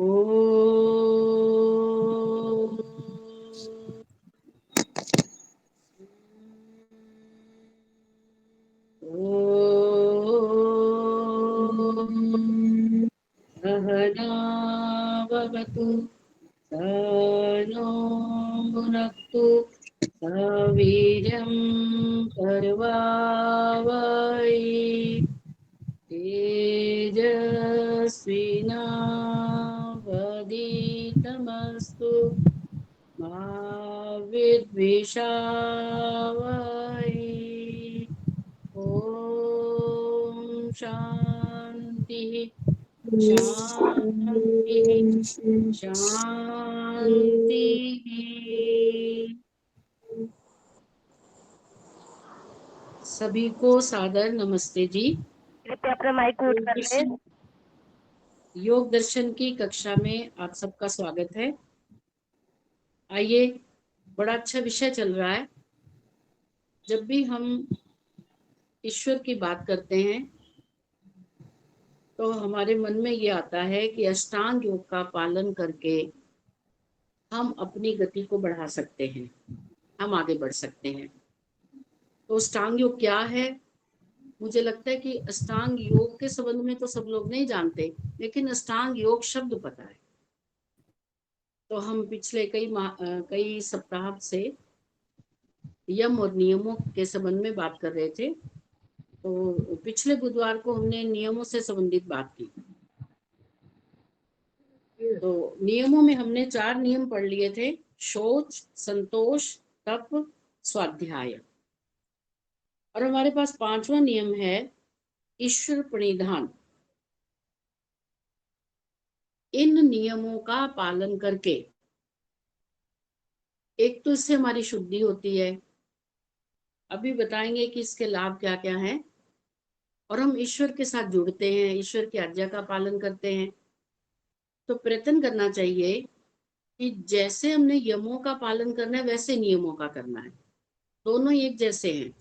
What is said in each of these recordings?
ओम सहना भवतु सहनो भुनक्तु सह वीर्यं करवावहै तेजस्विनावधीतमस्तु मा विद्विषावहै। ओम शांति शांति शांति। सभी को सादर नमस्ते जी। कृपया अपना माइक म्यूट कर ले। योग दर्शन की कक्षा में आप सबका स्वागत है। आइए, बड़ा अच्छा विषय चल रहा है। जब भी हम ईश्वर की बात करते हैं तो हमारे मन में ये आता है कि अष्टांग योग का पालन करके हम अपनी गति को बढ़ा सकते हैं, हम आगे बढ़ सकते हैं। तो अष्टांग योग क्या है? मुझे लगता है कि अष्टांग योग के संबंध में तो सब लोग नहीं जानते, लेकिन अष्टांग योग शब्द पता है। तो हम पिछले कई सप्ताह से यम और नियमों के संबंध में बात कर रहे थे। तो पिछले बुधवार को हमने नियमों से संबंधित बात की। तो नियमों में हमने 4 नियम पढ़ लिए थे: शौच, संतोष, तप, स्वाध्याय। और हमारे पास 5वां नियम है ईश्वर प्रणिधान। इन नियमों का पालन करके एक तो इससे हमारी शुद्धि होती है, अभी बताएंगे कि इसके लाभ क्या क्या हैं, और हम ईश्वर के साथ जुड़ते हैं, ईश्वर की आज्ञा का पालन करते हैं। तो प्रयत्न करना चाहिए कि जैसे हमने यमों का पालन करना है वैसे नियमों का करना है। दोनों एक जैसे हैं।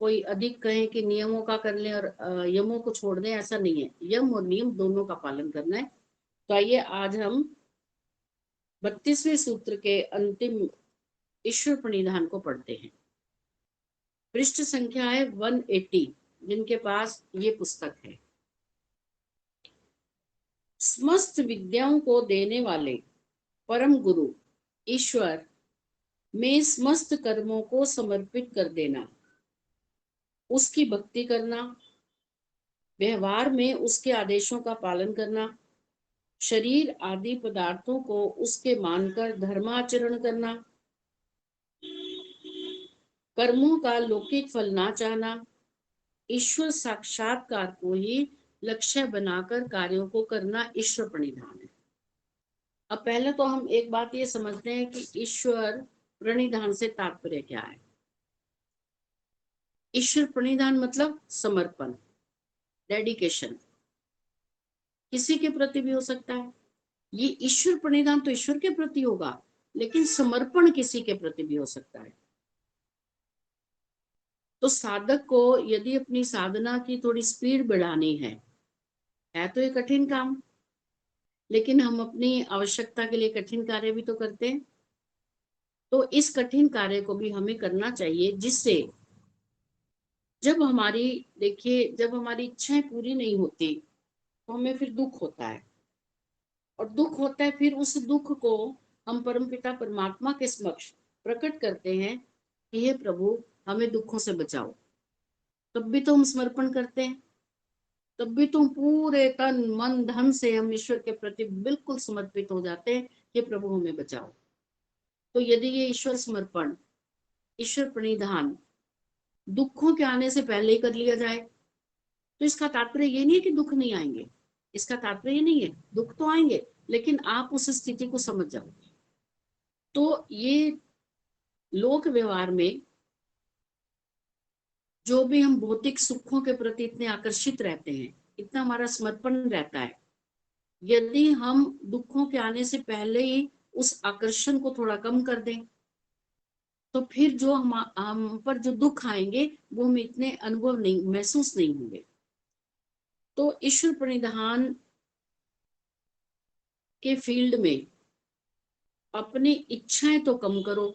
कोई अधिक कहे कि नियमों का कर लें और यमों को छोड़ दें, ऐसा नहीं है। यम और नियम दोनों का पालन करना है। तो आइए आज हम 32वें सूत्र के अंतिम ईश्वर प्रणिधान को पढ़ते हैं। पृष्ठ संख्या है 180, जिनके पास ये पुस्तक है। समस्त विद्याओं को देने वाले परम गुरु ईश्वर में समस्त कर्मों को समर्पित कर देना, उसकी भक्ति करना, व्यवहार में उसके आदेशों का पालन करना, शरीर आदि पदार्थों को उसके मानकर धर्माचरण करना, कर्मों का लौकिक फल ना चाहना, ईश्वर साक्षात्कार को ही लक्ष्य बनाकर कार्यों को करना ईश्वर प्रणिधान है। अब पहले तो हम एक बात ये समझते हैं कि ईश्वर प्रणिधान से तात्पर्य क्या है। ईश्वर प्रणिधान मतलब समर्पण, डेडिकेशन। किसी के प्रति भी हो सकता है। ये ईश्वर प्रणिधान तो ईश्वर के प्रति होगा, लेकिन समर्पण किसी के प्रति भी हो सकता है। तो साधक को यदि अपनी साधना की थोड़ी स्पीड बढ़ानी है तो ये कठिन काम, लेकिन हम अपनी आवश्यकता के लिए कठिन कार्य भी तो करते हैं। तो इस कठिन कार्य को भी हमें करना चाहिए, जिससे जब हमारी इच्छाएं पूरी नहीं होती तो हमें फिर दुख होता है, और दुख होता है फिर उस दुख को हम परमपिता परमात्मा के समक्ष प्रकट करते हैं कि हे प्रभु, हमें दुखों से बचाओ। तब भी तो हम समर्पण करते हैं, तब भी तुम पूरे तन मन धन से हम ईश्वर के प्रति बिल्कुल समर्पित हो जाते हैं कि प्रभु हमें बचाओ। तो यदि ये ईश्वर समर्पण, ईश्वर प्रणिधान दुखों के आने से पहले ही कर लिया जाए, तो इसका तात्पर्य ये नहीं है कि दुख नहीं आएंगे। इसका तात्पर्य ये नहीं है, दुख तो आएंगे, लेकिन आप उस स्थिति को समझ जाओ। तो ये लोक व्यवहार में जो भी हम भौतिक सुखों के प्रति इतने आकर्षित रहते हैं, इतना हमारा समर्पण रहता है, यदि हम दुखों के आने से पहले ही उस आकर्षण को थोड़ा कम कर दें, तो फिर जो हम पर जो दुख आएंगे वो हमें इतने अनुभव नहीं, महसूस नहीं होंगे। तो ईश्वर प्रणिधान के फील्ड में अपनी इच्छाएं तो कम करो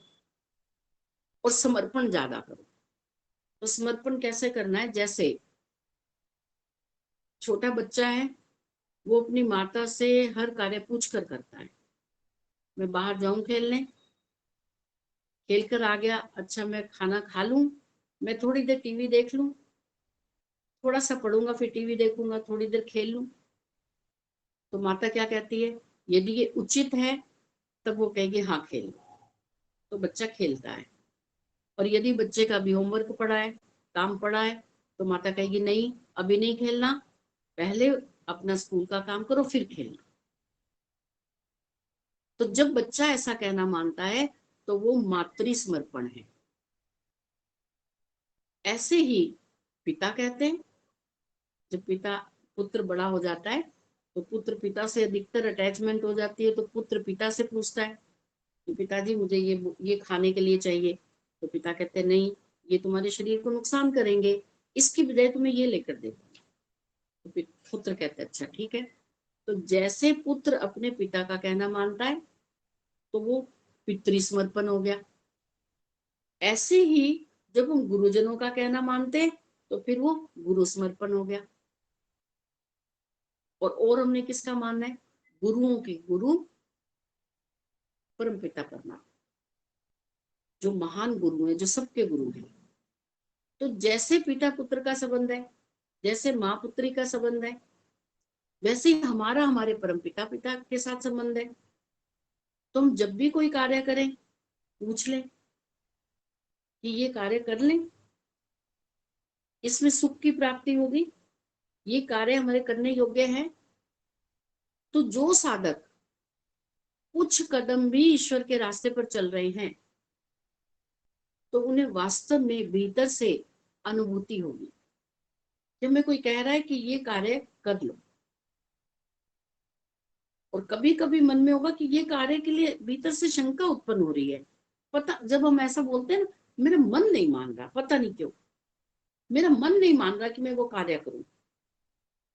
और समर्पण ज्यादा करो। तो समर्पण कैसे करना है? जैसे छोटा बच्चा है, वो अपनी माता से हर कार्य पूछ कर करता है। मैं बाहर जाऊं खेलने, खेल कर आ गया, अच्छा मैं खाना खा लूं, मैं थोड़ी देर टीवी देख लूं, थोड़ा सा पढ़ूंगा, फिर टीवी देखूंगा, थोड़ी देर खेल लूं। तो माता क्या कहती है? यदि ये उचित है तब वो कहेगी हाँ खेल, तो बच्चा खेलता है। और यदि बच्चे का भी होमवर्क पड़ा है, काम पड़ा है, तो माता कहेगी नहीं अभी नहीं खेलना, पहले अपना स्कूल का काम करो फिर खेलना। तो जब बच्चा ऐसा कहना मानता है तो वो मातृ समर्पण है। ऐसे ही पिता कहते हैं, जब पिता पुत्र बड़ा हो जाता है तो पुत्र पिता से अधिकतर अटैचमेंट हो जाती है, तो पुत्र पिता से पूछता है कि पिताजी मुझे ये खाने के लिए चाहिए। तो पिता कहते हैं नहीं, ये तुम्हारे शरीर को नुकसान करेंगे, इसकी बजाय तुम्हें ये लेकर देता हूं। तो पुत्र कहते हैं अच्छा ठीक है। तो जैसे पुत्र अपने पिता का कहना मानता है तो वो पितृसमर्पण हो गया। ऐसे ही जब हम गुरुजनों का कहना मानते हैं तो फिर वो गुरु समर्पण हो गया। और हमने किसका मानना है? गुरुओं के गुरु परमपिता परमात्मा, जो महान गुरु हैं, जो सबके गुरु हैं। तो जैसे पिता पुत्र का संबंध है, जैसे माँ पुत्री का संबंध है, वैसे ही हमारा हमारे परमपिता पिता के साथ संबंध है। तो हम जब भी कोई कार्य करें पूछ लें कि ये कार्य कर लें, इसमें सुख की प्राप्ति होगी, ये कार्य हमारे करने योग्य है। तो जो साधक कुछ कदम भी ईश्वर के रास्ते पर चल रहे हैं तो उन्हें वास्तव में भीतर से अनुभूति होगी। जब मैं कोई कह रहा है कि ये कार्य कर लो, और कभी कभी मन में होगा कि ये कार्य के लिए भीतर से शंका उत्पन्न हो रही है। पता, जब हम ऐसा बोलते हैं ना, मेरा मन नहीं मान रहा, पता नहीं क्यों मेरा मन नहीं मान रहा कि मैं वो कार्य करूं,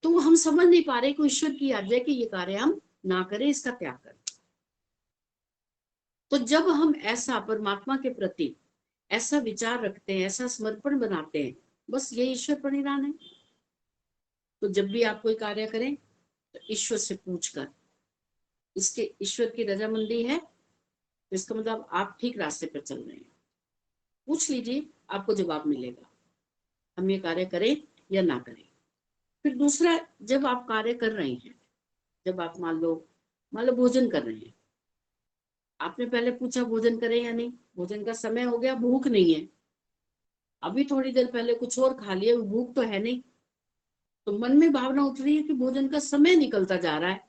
तो हम समझ नहीं पा रहे कि ईश्वर की आज्ञा है कि ये कार्य हम ना करें, इसका त्याग करें। तो जब हम ऐसा परमात्मा के प्रति ऐसा विचार रखते हैं, ऐसा समर्पण बनाते हैं, बस ये ईश्वर परिणाम है। तो जब भी आप कोई कार्य करें तो ईश्वर से पूछकर, इसके ईश्वर की रजामंदी है तो इसका मतलब आप ठीक रास्ते पर चल रहे हैं, पूछ लीजिए, आपको जवाब मिलेगा, हम ये कार्य करें या ना करें। फिर दूसरा, जब आप कार्य कर रहे हैं, जब आप मान लो भोजन कर रहे हैं, आपने पहले पूछा भोजन करें या नहीं, भोजन का समय हो गया, भूख नहीं है, अभी थोड़ी देर पहले कुछ और खा लिया, भूख तो है नहीं, तो मन में भावना उठ रही है कि भोजन का समय निकलता जा रहा है,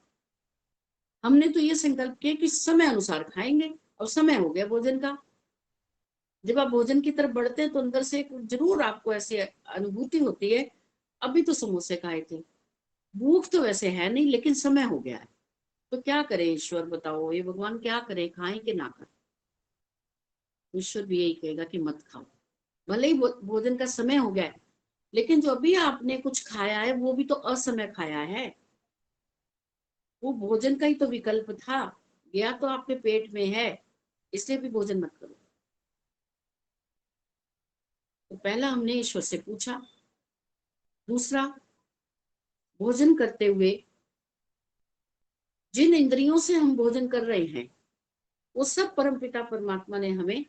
हमने तो ये संकल्प किया कि समय अनुसार खाएंगे, और समय हो गया भोजन का। जब आप भोजन की तरफ बढ़ते हैं तो अंदर से जरूर आपको ऐसी अनुभूति होती है, अभी तो समोसे खाए थे, भूख तो वैसे है नहीं लेकिन समय हो गया है, तो क्या करें ईश्वर बताओ, ये भगवान क्या करें, खाएं कि ना खाएं? ईश्वर भी यही कहेगा कि मत खाओ, भले ही भोजन का समय हो गया है, लेकिन जो अभी आपने कुछ खाया है वो भी तो असमय खाया है, वो भोजन का ही तो विकल्प था, गया तो आपके पेट में है, इसलिए भी भोजन मत करो। तो पहला हमने ईश्वर से पूछा। दूसरा, भोजन करते हुए जिन इंद्रियों से हम भोजन कर रहे हैं वो सब परमपिता परमात्मा ने हमें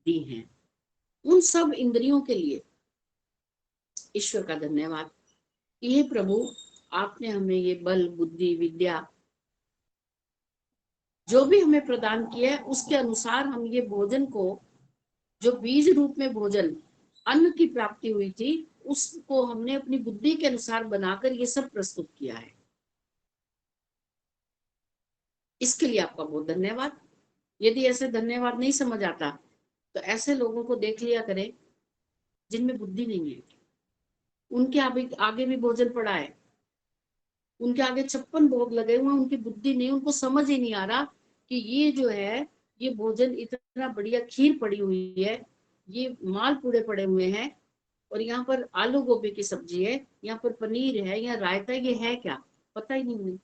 दी हैं। उन सब इंद्रियों के लिए ईश्वर का धन्यवाद। ये प्रभु, आपने हमें ये बल बुद्धि विद्या जो भी हमें प्रदान किया है, उसके अनुसार हम ये भोजन को, जो बीज रूप में भोजन अन्न की प्राप्ति हुई थी, उसको हमने अपनी बुद्धि के अनुसार बनाकर ये सब प्रस्तुत किया है। इसके लिए आपका बहुत धन्यवाद। यदि ऐसे धन्यवाद नहीं समझ आता तो ऐसे लोगों को देख लिया करें जिनमें बुद्धि नहीं है, उनके आगे भी भोजन पड़ा है, उनके आगे 56 भोग लगे हुए हैं, उनकी बुद्धि नहीं, उनको समझ ही नहीं आ रहा कि ये जो है, ये भोजन इतना बढ़िया, खीर पड़ी हुई है, ये मालपूड़े पड़े हुए हैं, और यहाँ पर आलू गोभी की सब्जी है, यहाँ पर पनीर है, यहाँ रायता है, ये है क्या, पता ही नहीं उन्हें।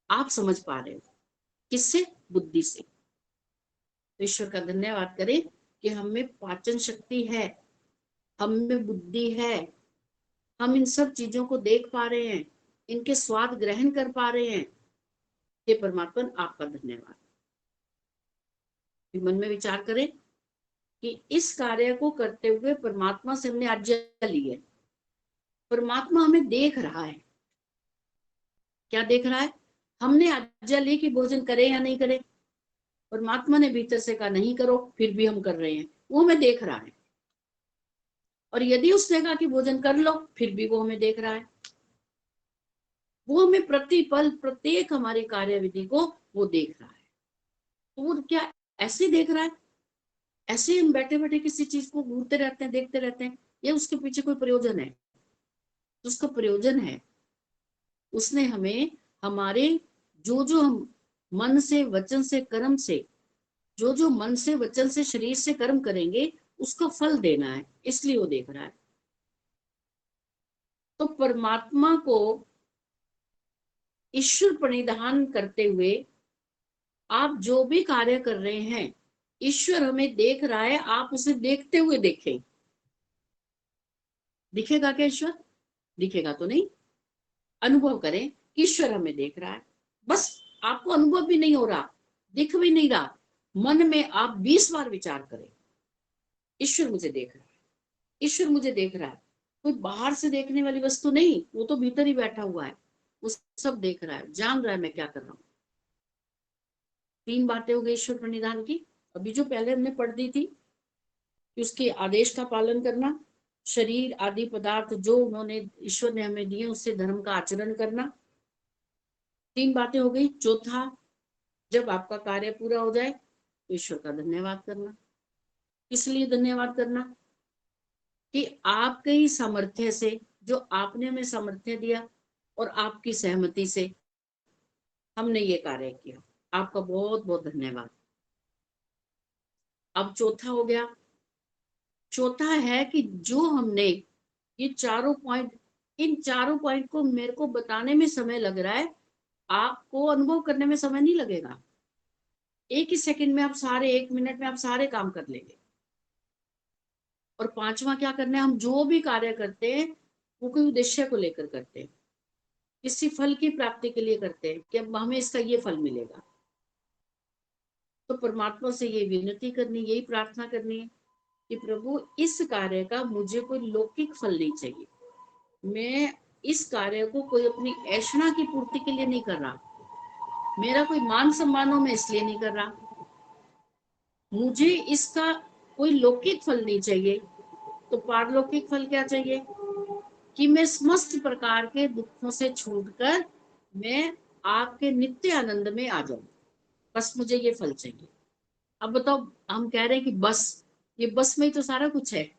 आप समझ पा रहे हो, किससे? बुद्धि से। तो ईश्वर का धन्यवाद करें कि हम में पाचन शक्ति है, हम में बुद्धि है, हम इन सब चीजों को देख पा रहे हैं, इनके स्वाद ग्रहण कर पा रहे हैं। हे परमात्मा, आपका धन्यवाद। मन में विचार करें कि इस कार्य को करते हुए परमात्मा से हमने आज्ञा ली है। परमात्मा हमें देख रहा है। क्या देख रहा है? हमने आज्ञा ली कि भोजन करें या नहीं करें। परमात्मा ने भीतर से कहा नहीं करो, फिर भी हम कर रहे हैं। वो हमें देख रहा है। और यदि उसने कहा कि भोजन कर लो, फिर भी वो हमें देख रहा है। वो हमें प्रतिपल प्रत्येक हमारी कार्यविधि को वो देख रहा है। तो वो क्या ऐसे देख रहा है? ऐसे हम बैठे बैठे किसी चीज को घूरते रहते हैं, देखते रहते हैं, या उसके पीछे कोई प्रयोजन है? तो उसका प्रयोजन है, उसने हमें हमारे जो जो हम मन से, वचन से, कर्म से, जो जो मन से, वचन से, शरीर से कर्म करेंगे उसका फल देना है, इसलिए वो देख रहा है। तो परमात्मा को ईश्वर प्रणिधान करते हुए आप जो भी कार्य कर रहे हैं, ईश्वर हमें देख रहा है, आप उसे देखते हुए देखें। दिखेगा क्या ईश्वर? दिखेगा तो नहीं। अनुभव करें, ईश्वर हमें देख रहा है। बस आपको अनुभव भी नहीं हो रहा, दिख भी नहीं रहा, मन में आप 20 बार विचार करें, ईश्वर मुझे देख रहा है, ईश्वर मुझे देख रहा है। कोई बाहर से देखने वाली वस्तु नहीं, वो तो भीतर ही बैठा हुआ है, वो सब देख रहा है, जान रहा है मैं क्या कर रहा हूँ। 3 बातें हो गई ईश्वर प्रणिधान की। अभी जो पहले हमने पढ़ दी थी कि उसके आदेश का पालन करना, शरीर आदि पदार्थ जो उन्होंने ईश्वर ने हमें दिए उससे धर्म का आचरण करना। 3 बातें हो गई। चौथा, जब आपका कार्य पूरा हो जाए तो ईश्वर का धन्यवाद करना। इसलिए धन्यवाद करना कि आपके ही सामर्थ्य से, जो आपने हमें सामर्थ्य दिया और आपकी सहमति से हमने ये कार्य किया, आपका बहुत बहुत धन्यवाद। अब चौथा हो गया। चौथा है कि जो हमने ये चारों पॉइंट, इन चारों पॉइंट को मेरे को बताने में समय लग रहा है, आपको अनुभव करने में समय नहीं लगेगा। एक ही सेकंड में आप सारे, 1 मिनट में आप सारे काम कर लेंगे। और 5वां क्या करना है, हम जो भी कार्य करते हैं वो कोई उद्देश्य को लेकर करते हैं, किसी फल की प्राप्ति के लिए करते हैं कि अब हमें इसका ये फल मिलेगा। तो परमात्मा से ये विनती करनी, यही प्रार्थना करनी है कि प्रभु इस कार्य का मुझे कोई लौकिक फल नहीं चाहिए। मैं इस कार्य को कोई अपनी ऐषणा की पूर्ति के लिए नहीं कर रहा, मेरा कोई मान सम्मानों में इसलिए नहीं कर रहा, मुझे इसका कोई लौकिक फल नहीं चाहिए। तो पारलौकिक फल क्या चाहिए? कि मैं समस्त प्रकार के दुखों से छूटकर मैं आपके नित्य आनंद में आ जाऊं। बस मुझे ये फल चाहिए। अब बताओ, हम कह रहे हैं कि बस, ये बस में ही तो सारा कुछ है।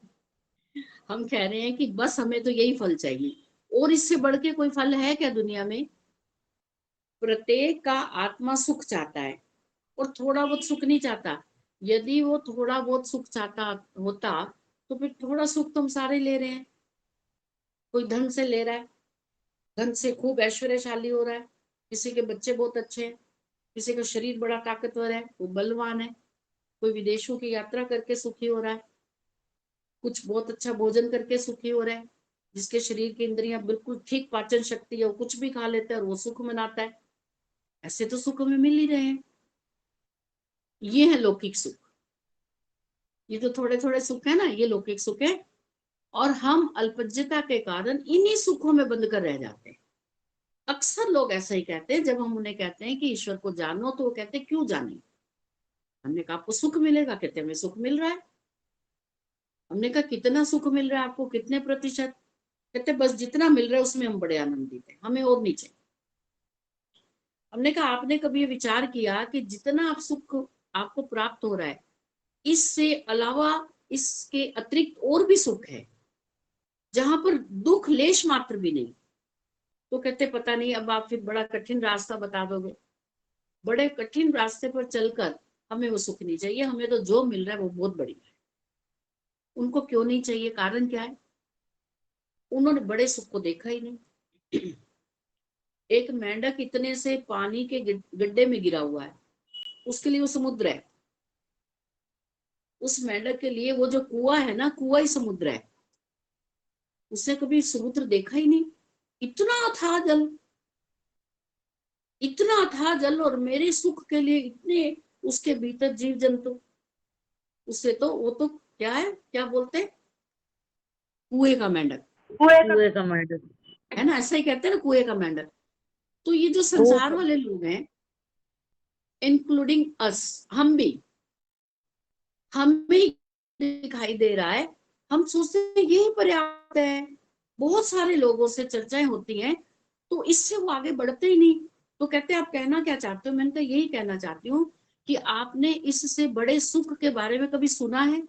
हम कह रहे हैं कि बस हमें तो यही फल चाहिए, और इससे बढ़ के कोई फल है क्या दुनिया में? प्रत्येक का आत्मा सुख चाहता है और थोड़ा बहुत सुख नहीं चाहता। यदि वो थोड़ा बहुत सुख चाहता होता तो फिर थोड़ा सुख तो हम सारे ले रहे हैं। कोई धन से ले रहा है, धन से खूब ऐश्वर्यशाली हो रहा है, किसी के बच्चे बहुत अच्छे हैं, किसी का शरीर बड़ा ताकतवर है, वो बलवान है, कोई विदेशों की यात्रा करके सुखी हो रहा है, कुछ बहुत अच्छा भोजन करके सुखी हो रहा है, जिसके शरीर की इंद्रियां बिल्कुल ठीक पाचन शक्ति है, वो कुछ भी खा लेता है और वो सुख मनाता है। ऐसे तो सुख हमें मिल ही रहे हैं। ये है लौकिक सुख। ये तो थोड़े थोड़े सुख है ना, ये लौकिक सुख है। और हम अल्पज्यता के कारण इन्हीं सुखों में बंद कर रह जाते हैं। अक्सर लोग ऐसा ही कहते हैं, जब हम उन्हें कहते हैं कि ईश्वर को जानो तो वो कहते हैं क्यों जाने। हमने कहा आपको सुख मिलेगा, कहते हमें सुख मिल रहा है। हमने कहा कितना सुख मिल रहा है आपको, कितने प्रतिशत? कहते बस जितना मिल रहा है उसमें हम बड़े आनंदित हैं, हमें और नहीं चाहिए। हमने कहा आपने कभी ये विचार किया कि जितना आप सुख आपको प्राप्त हो रहा है, इससे अलावा, इसके अतिरिक्त और भी सुख है जहां पर दुख लेश मात्र भी नहीं। तो कहते पता नहीं, अब आप फिर बड़ा कठिन रास्ता बता दोगे। बड़े कठिन रास्ते पर चलकर हमें वो सुख नहीं चाहिए, हमें तो जो मिल रहा है वो बहुत बढ़िया है। उनको क्यों नहीं चाहिए? कारण क्या है? उन्होंने बड़े सुख को देखा ही नहीं। एक मेंढक इतने से पानी के गड्ढे में गिरा हुआ है, उसके लिए वो समुद्र है। उस मेंढक के लिए वो जो कुआं है ना, कुआं ही समुद्र है। उसने कभी समुद्र देखा ही नहीं। इतना अथाह जल, इतना अथाह जल, और मेरे सुख के लिए इतने उसके भीतर जीव जंतु। उससे तो वो तो क्या है, क्या बोलते हैं, कुएं का मेंढक कुएं का है ना, ऐसा ही कहते हैं ना, कुएं का मेंढक। तो ये जो वो संसार वाले लोग हैं, इंक्लूडिंग अस, हम भी, हमें दिखाई दे रहा है, हम सोचते हैं यही पर्याप्त है। बहुत सारे लोगों से चर्चाएं होती हैं, तो इससे वो आगे बढ़ते ही नहीं। तो कहते हैं आप कहना क्या चाहते हो? मैंने कहा यही कहना चाहती हूँ कि आपने इससे बड़े सुख के बारे में कभी सुना है?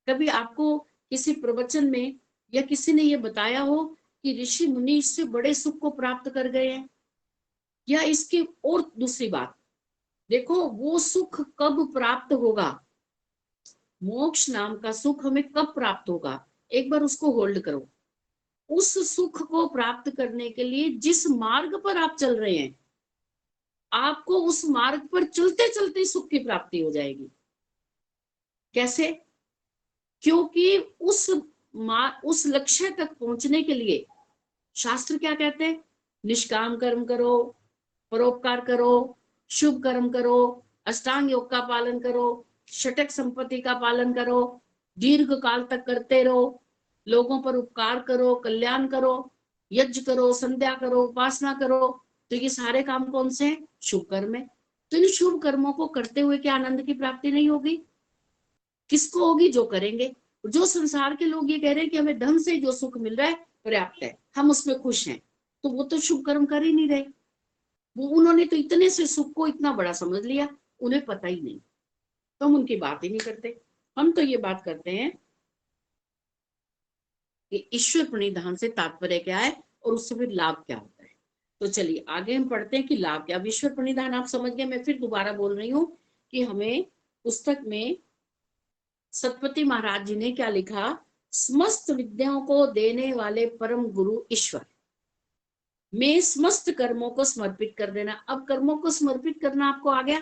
कभी आपको किसी प्रवचन में या किसी ने ये बताया हो कि ऋषि मुनि इससे बड़े सुख को प्राप्त कर गए हैं? या इसकी और दूसरी बात देखो, वो सुख कब प्राप्त होगा, मोक्ष नाम का सुख हमें कब प्राप्त होगा, एक बार उसको होल्ड करो। उस सुख को प्राप्त करने के लिए जिस मार्ग पर आप चल रहे हैं, आपको उस मार्ग पर चलते चलते सुख की प्राप्ति हो जाएगी। कैसे? क्योंकि उस लक्ष्य तक पहुंचने के लिए शास्त्र क्या कहते हैं? निष्काम कर्म करो, परोपकार करो, शुभ कर्म करो, अष्टांग योग का पालन करो, षटक संपत्ति का पालन करो, दीर्घ काल तक करते रहो, लोगों पर उपकार करो, कल्याण करो, यज्ञ करो, संध्या करो, उपासना करो। तो ये सारे काम कौन से हैं? शुभ कर्म है। तो इन शुभ कर्मों को करते हुए क्या आनंद की प्राप्ति नहीं होगी? किसको होगी? जो करेंगे। जो संसार के लोग ये कह रहे हैं कि हमें धन से जो सुख मिल रहा है पर्याप्त है, हम उसमें खुश हैं, तो वो तो शुभ कर्म कर ही नहीं रहे। वो उन्होंने तो इतने से सुख को इतना बड़ा समझ लिया, उन्हें पता ही नहीं, तो हम उनकी बात ही नहीं करते। हम तो ये बात करते हैं कि ईश्वर प्रणिधान से तात्पर्य क्या है और उससे फिर लाभ क्या होता है। तो चलिए आगे हम पढ़ते हैं कि लाभ क्या। ईश्वर प्रणिधान आप समझ गए। मैं फिर दोबारा बोल रही हूँ कि हमें पुस्तक में सतपति महाराज जी ने क्या लिखा? समस्त विद्याओं को देने वाले परम गुरु ईश्वर में समस्त कर्मों को समर्पित कर देना। अब कर्मों को समर्पित करना आपको आ गया।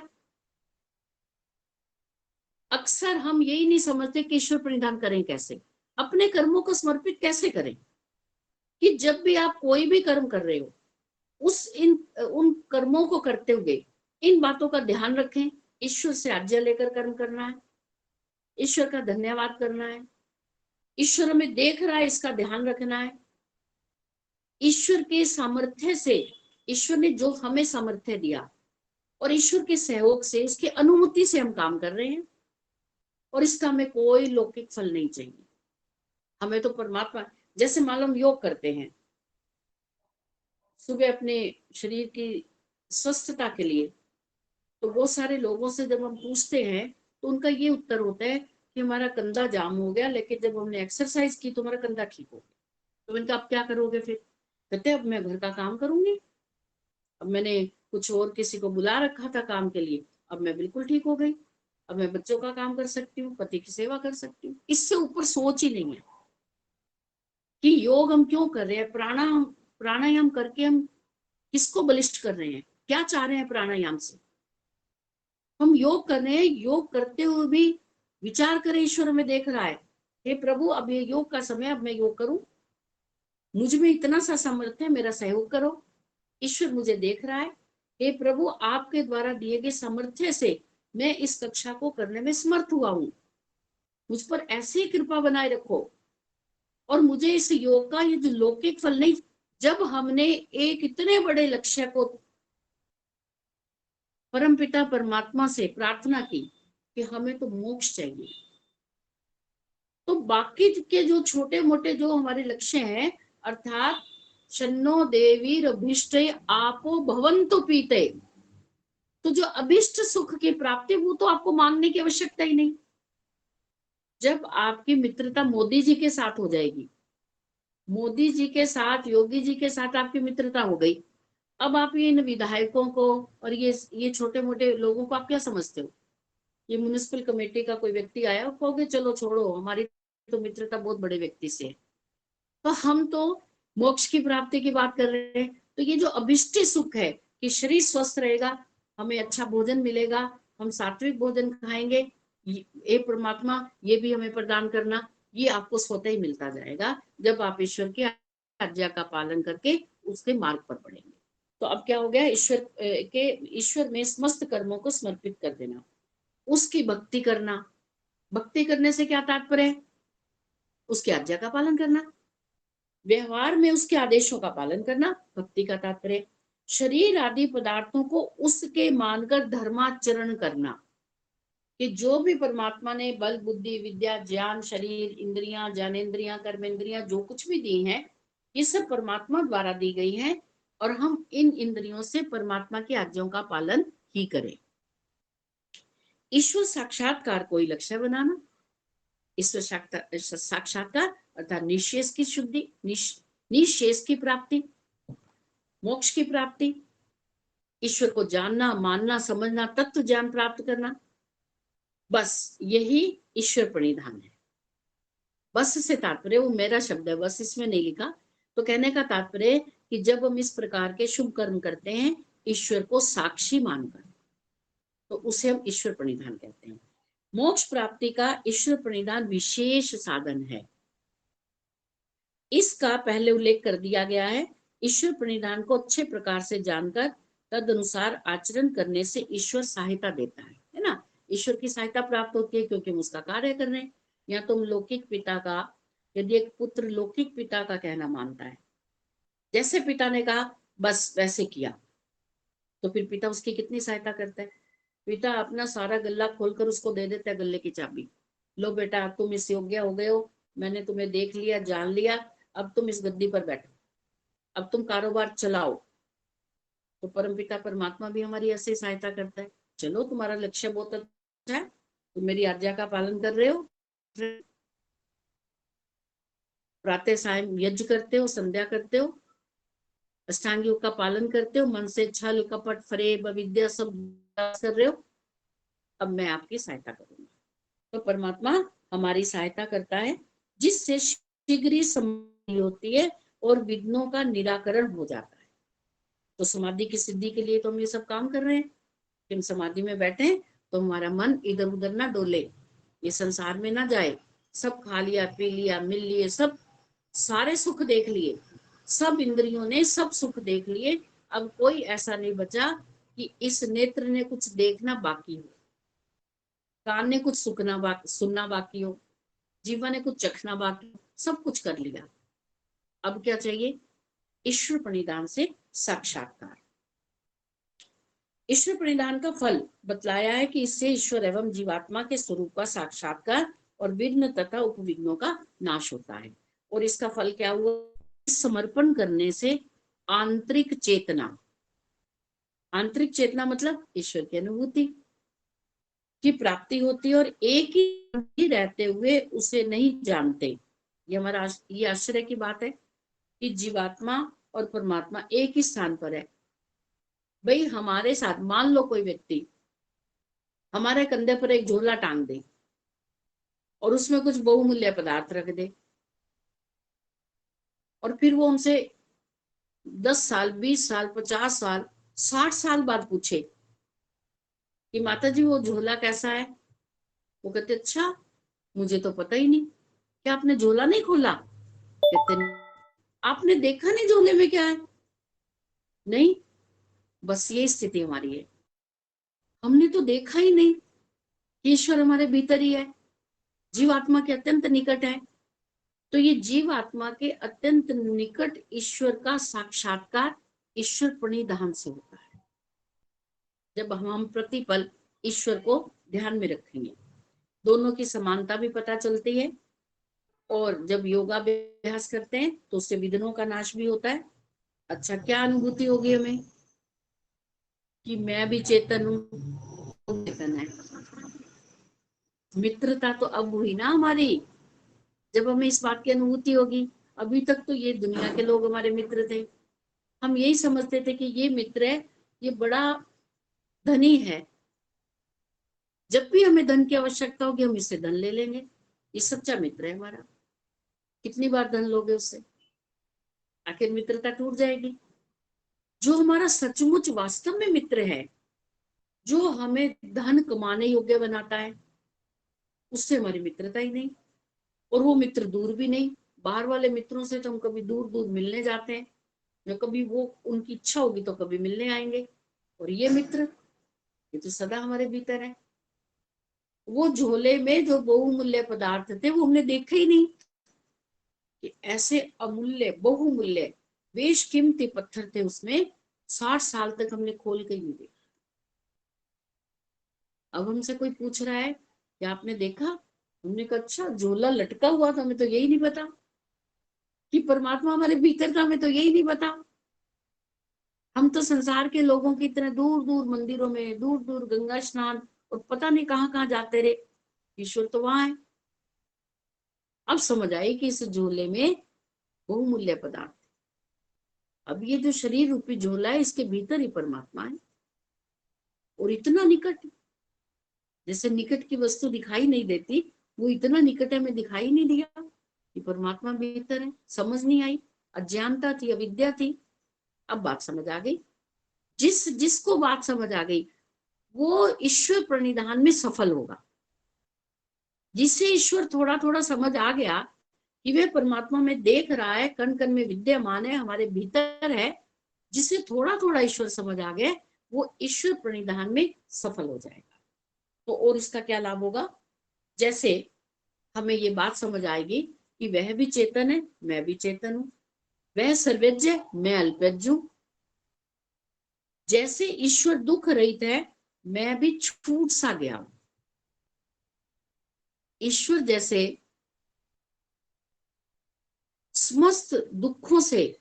अक्सर हम यही नहीं समझते कि ईश्वर प्रणिधान करें कैसे, अपने कर्मों को समर्पित कैसे करें। कि जब भी आप कोई भी कर्म कर रहे हो, उन कर्मों को करते हुए इन बातों का ध्यान रखें। ईश्वर से आज्ञा लेकर कर्म करना है, ईश्वर का धन्यवाद करना है, ईश्वर हमें देख रहा है इसका ध्यान रखना है। ईश्वर के सामर्थ्य से, ईश्वर ने जो हमें सामर्थ्य दिया और ईश्वर के सहयोग से, उसकी अनुमति से हम काम कर रहे हैं, और इसका हमें कोई लौकिक फल नहीं चाहिए। हमें तो परमात्मा, जैसे मालूम योग करते हैं सुबह अपने शरीर की स्वस्थता के लिए, तो बहुत सारे लोगों से जब हम पूछते हैं तो उनका ये उत्तर होता है कि हमारा कंधा जाम हो गया, लेकिन जब हमने एक्सरसाइज की तो हमारा कंधा ठीक हो गया। तो इनका आप क्या करोगे फिर? कहते अब मैं घर का काम करूंगी, अब मैंने कुछ और किसी को बुला रखा था काम के लिए, अब मैं बिल्कुल ठीक हो गई, अब मैं बच्चों का काम कर सकती हूँ, पति की सेवा कर सकती हूँ। इससे ऊपर सोच ही नहीं है कि योग हम क्यों कर रहे हैं। प्राणायाम करके हम किसको बलिष्ठ कर रहे हैं, क्या चाह रहे हैं प्राणायाम से? हम योग कर रहे हैं, योग करते हुए भी विचार करें ईश्वर हमें देख रहा है। हे प्रभु, अब ये योग का समय, अब मैं योग करूं, मुझ में इतना सा सामर्थ्य है, मेरा सहयोग करो। ईश्वर मुझे देख रहा है। हे प्रभु, आपके द्वारा दिए गए सामर्थ्य से मैं इस कक्षा को करने में समर्थ हुआ हूं, मुझ पर ऐसी कृपा बनाए रखो, और मुझे इस योग का ये जो लौकिक फल नहीं। जब हमने एक इतने बड़े लक्ष्य को परमपिता परमात्मा से प्रार्थना की कि हमें तो मोक्ष चाहिए, तो बाकी के जो छोटे मोटे जो हमारे लक्ष्य हैं, अर्थात शन्नो देवी अभिष्ट आपो भवन्तु पीते, तो जो अभिष्ट सुख की प्राप्ति वो तो आपको मांगने की आवश्यकता ही नहीं। जब आपकी मित्रता मोदी जी के साथ हो जाएगी, मोदी जी के साथ, योगी जी के साथ आपकी मित्रता हो गई, अब आप ये इन विधायकों को और ये छोटे मोटे लोगों को आप क्या समझते हो? ये म्युनिसिपल कमेटी का कोई व्यक्ति आया, कहोगे चलो छोड़ो, हमारी तो मित्रता बहुत बड़े व्यक्ति से है। तो हम तो मोक्ष की प्राप्ति की बात कर रहे हैं। तो ये जो अभिष्ट सुख है कि शरीर स्वस्थ रहेगा, हमें अच्छा भोजन मिलेगा, हम सात्विक भोजन खाएंगे, ये परमात्मा ये भी हमें प्रदान करना, ये आपको स्वतः ही मिलता जाएगा जब आप ईश्वर की आज्ञा का पालन करके उसके मार्ग पर बढ़ेंगे। तो अब क्या हो गया, ईश्वर में समस्त कर्मों को समर्पित कर देना, उसकी भक्ति करना। भक्ति करने से क्या तात्पर्य है? उसकी आज्ञा का पालन करना, व्यवहार में उसके आदेशों का पालन करना भक्ति का तात्पर्य। शरीर आदि पदार्थों को उसके मानकर धर्माचरण करना, कि जो भी परमात्मा ने बल बुद्धि विद्या ज्ञान शरीर इंद्रियां ज्ञानेन्द्रियां कर्मेंद्रियां जो कुछ भी दी हैं, ये सब परमात्मा द्वारा दी गई हैं, और हम इन इंद्रियों से परमात्मा की आज्ञाओं का पालन ही करें। ईश्वर साक्षात्कार को ही लक्ष्य बनाना। ईश्वर साक्षात्कार अर्थात निशेष की शुद्धि, निशेष की प्राप्ति, मोक्ष की प्राप्ति, ईश्वर को जानना मानना समझना, तत्व ज्ञान प्राप्त करना, बस यही ईश्वर प्रणिधान है। बस से तात्पर्य, वो मेरा शब्द है, बस इसमें नहीं लिखा। तो कहने का तात्पर्य कि जब हम इस प्रकार के शुभ कर्म करते हैं ईश्वर को साक्षी मानकर, तो उसे हम ईश्वर प्रणिधान कहते हैं। मोक्ष प्राप्ति का ईश्वर प्रणिधान विशेष साधन है, इसका पहले उल्लेख कर दिया गया है। ईश्वर प्रणिधान को अच्छे प्रकार से जानकर तद अनुसार आचरण करने से ईश्वर सहायता देता है ना। ईश्वर की सहायता प्राप्त होती है क्योंकि हम उसका कार्य कर रहे हैं। या तुम लौकिक पिता का, यदि एक पुत्र लौकिक पिता का कहना मानता है, जैसे पिता ने कहा बस वैसे किया, तो फिर पिता उसकी कितनी सहायता करता है। पिता अपना सारा गल्ला खोलकर उसको दे देता है गल्ले की चाबी, लो बेटा तुम इस योग्य हो गए हो, मैंने तुम्हें देख लिया जान लिया, अब तुम इस गद्दी पर बैठो, अब तुम कारोबार चलाओ। तो परमपिता परमात्मा भी हमारी ऐसे सहायता करता है, चलो तुम्हारा लक्ष्य बहुत अच्छा है, तुम मेरी आज्ञा का पालन कर रहे हो, प्रातः सायं यज्ञ करते हो, संध्या करते हो, अष्टांग योग का पालन करते हो, मन से छल कपट फरेब अविद्या सब कर रहे हो, अब मैं आपकी सहायता करूंगा। तो परमात्मा हमारी सहायता करता है, जिससे शीघ्र ही समाधि होती है और विघ्नों का निराकरण हो जाता है। तो समाधि की सिद्धि के लिए तो हम ये सब काम कर रहे हैं कि हम समाधि में बैठे तो हमारा मन इधर उधर ना डोले, ये संसार में ना जाए, सब खा लिया पी लिया मिल लिए, सब सारे सुख देख लिए, सब इंद्रियों ने सब सुख देख लिए, अब कोई ऐसा नहीं बचा कि इस नेत्र ने कुछ देखना बाकी हो, कान ने कुछ सुनना बाकी हो, जीवन ने कुछ चखना बाकी, सब कुछ कर लिया। अब क्या चाहिए? ईश्वर प्रणिधान से साक्षात्कार। ईश्वर प्रणिधान का फल बतलाया है कि इससे ईश्वर एवं जीवात्मा के स्वरूप का साक्षात्कार और विघ्न तथा उपविघ्नों का नाश होता है। और इसका फल क्या हुआ? समर्पण करने से आंतरिक चेतना, आंतरिक चेतना मतलब ईश्वर की अनुभूति की प्राप्ति होती है, और एक ही रहते हुए उसे नहीं जानते। ये हमारा ये आश्चर्य की बात है कि जीवात्मा और परमात्मा एक ही स्थान पर है। भाई हमारे साथ मान लो कोई व्यक्ति हमारे कंधे पर एक झोला टांग दे और उसमें कुछ बहुमूल्य पदार्थ रख दे, और फिर वो उनसे 10 साल 20 साल 50 साल 60 साल बाद पूछे कि माता जी वो झोला कैसा है, वो कहते अच्छा मुझे तो पता ही नहीं, क्या आपने झोला नहीं खोला? कहते आपने देखा नहीं झोले में क्या है? नहीं, बस ये स्थिति हमारी है, हमने तो देखा ही नहीं कि ईश्वर हमारे भीतर ही है, जीवात्मा के अत्यंत निकट है। तो ये जीवात्मा के अत्यंत निकट ईश्वर का साक्षात्कार ईश्वर प्रणिधान से होता है, जब हम प्रतिपल ईश्वर को ध्यान में रखेंगे। दोनों की समानता भी पता चलती है, और जब योगाभ्यास करते हैं तो उससे विघ्नों का नाश भी होता है। अच्छा क्या अनुभूति होगी हमें कि मैं भी चेतन हूँ, चेतन है। मित्रता तो अब हुई ना हमारी, जब हमें इस बात की अनुभूति होगी। अभी तक तो ये दुनिया के लोग हमारे मित्र थे, हम यही समझते थे कि ये मित्र है, ये बड़ा धनी है, जब भी हमें धन की आवश्यकता होगी हम इससे धन ले लेंगे, ये सच्चा मित्र है हमारा। कितनी बार धन लोगे उससे, आखिर मित्रता टूट जाएगी। जो हमारा सचमुच वास्तव में मित्र है जो हमें धन कमाने योग्य बनाता है, उससे हमारी मित्रता ही नहीं। और वो मित्र दूर भी नहीं। बाहर वाले मित्रों से तो हम कभी दूर दूर मिलने जाते हैं, या कभी वो उनकी इच्छा होगी तो कभी मिलने आएंगे। और ये मित्र, ये तो सदा हमारे भीतर है। वो झोले में जो बहुमूल्य पदार्थ थे वो हमने देखे ही नहीं कि ऐसे अमूल्य बहुमूल्य बेशकीमती पत्थर थे उसमें। 60 साल तक हमने खोल के नहीं देखा। अब हमसे कोई पूछ रहा है कि आपने देखा? हमने कहा अच्छा, झोला लटका हुआ था, हमें तो यही नहीं पता कि परमात्मा हमारे भीतर था, हमें तो यही नहीं पता। हम तो संसार के लोगों की तरह दूर दूर मंदिरों में, दूर दूर गंगा स्नान और पता नहीं कहाँ कहाँ जाते रहे। ईश्वर तो वहां है। अब समझ आई कि इस झोले में बहुमूल्य पदार्थ। अब ये जो शरीर रूपी झोला है, इसके भीतर ही परमात्मा है। और इतना निकट, जैसे निकट की वस्तु दिखाई नहीं देती, वो इतना निकट है, हमें दिखाई नहीं दिया कि परमात्मा भीतर है। समझ नहीं आई, अज्ञानता थी, अविद्या थी। अब बात समझ आ गई। जिसको बात समझ आ गई वो ईश्वर प्रणिधान में सफल होगा। जिससे ईश्वर थोड़ा थोड़ा समझ आ गया कि वे परमात्मा में देख रहा है, कण कण में विद्यमान है, हमारे भीतर है, जिसे थोड़ा थोड़ा ईश्वर समझ आ गया, वो ईश्वर प्रणिधान में सफल हो जाएगा। तो और इसका क्या लाभ होगा? जैसे हमें ये बात समझ आएगी कि वह भी चेतन है, मैं भी चेतन हूं, वह सर्वज्ञ, मैं अल्पज्ञ हूं। जैसे ईश्वर दुख रहित है, मैं भी छूट सा गया हूं। ईश्वर जैसे समस्त दुखों से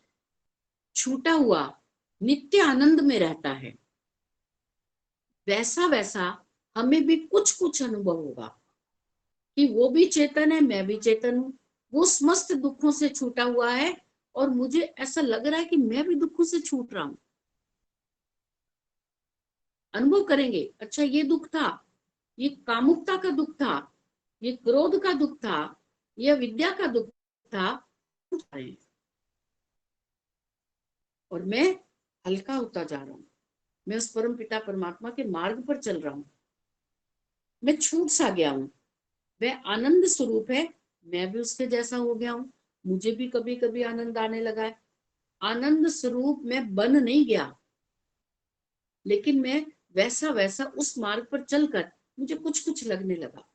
छूटा हुआ नित्य आनंद में रहता है, वैसा वैसा हमें भी कुछ कुछ अनुभव होगा कि वो भी चेतन है, मैं भी चेतन हूं। वो समस्त दुखों से छूटा हुआ है और मुझे ऐसा लग रहा है कि मैं भी दुखों से छूट रहा हूं। अनुभव करेंगे, अच्छा ये दुख था, ये कामुकता का दुख था, ये क्रोध का दुख था, ये विद्या का दुख था, और मैं हल्का होता जा रहा हूं। मैं उस परम पिता परमात्मा के मार्ग पर चल रहा हूं। मैं छूट सा गया हूं। वह आनंद स्वरूप है, मैं भी उसके जैसा हो गया हूं। मुझे भी कभी कभी आनंद आने लगा है। आनंद स्वरूप मैं बन नहीं गया, लेकिन मैं वैसा वैसा उस मार्ग पर चलकर मुझे कुछ कुछ लगने लगा।